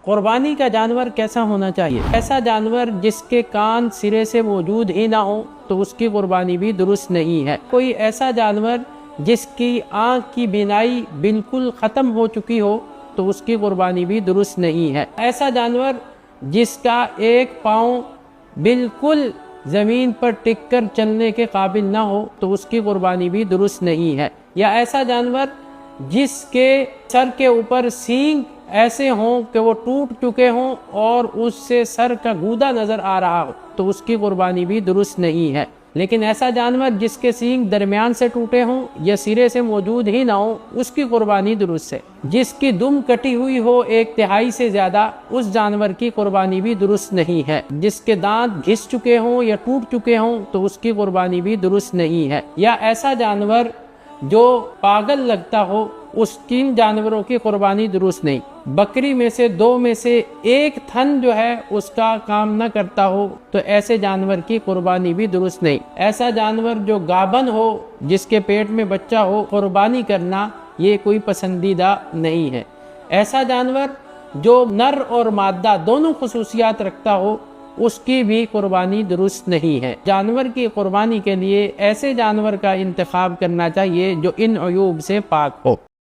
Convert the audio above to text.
قربانی کا جانور کیسا ہونا چاہیے؟ ایسا جانور جس کے کان سرے سے موجود ہی نہ ہو تو اس کی قربانی بھی درست نہیں ہے۔ کوئی ایسا جانور جس کی آنکھ کی بینائی بالکل ختم ہو چکی ہو تو اس کی قربانی بھی درست نہیں ہے۔ ایسا جانور جس کا ایک پاؤں بالکل زمین پر ٹک کر چلنے کے قابل نہ ہو تو اس کی قربانی بھی درست نہیں ہے۔ یا ایسا جانور جس کے سر کے اوپر سینگ ایسے ہوں کہ وہ ٹوٹ چکے ہوں اور اس سے سر کا گودا نظر آ رہا ہو تو اس کی قربانی بھی درست نہیں ہے۔ لیکن ایسا جانور جس کے سینگ درمیان سے ٹوٹے ہوں یا سرے سے موجود ہی نہ ہو اس کی قربانی درست ہے۔ جس کی دم کٹی ہوئی ہو 1/3 سے زیادہ اس جانور کی قربانی بھی درست نہیں ہے۔ جس کے دانت گھس چکے ہوں یا ٹوٹ چکے ہوں تو اس کی قربانی بھی درست نہیں ہے۔ یا ایسا جانور جو پاگل لگتا ہو اس تین جانوروں کی قربانی درست نہیں۔ بکری میں سے 2 میں سے ایک تھن جو ہے اس کا کام نہ کرتا ہو تو ایسے جانور کی قربانی بھی درست نہیں۔ ایسا جانور جو گابن ہو جس کے پیٹ میں بچہ ہو قربانی کرنا یہ کوئی پسندیدہ نہیں ہے۔ ایسا جانور جو نر اور مادہ دونوں خصوصیات رکھتا ہو اس کی بھی قربانی درست نہیں ہے۔ جانور کی قربانی کے لیے ایسے جانور کا انتخاب کرنا چاہیے جو ان عیوب سے پاک ہو۔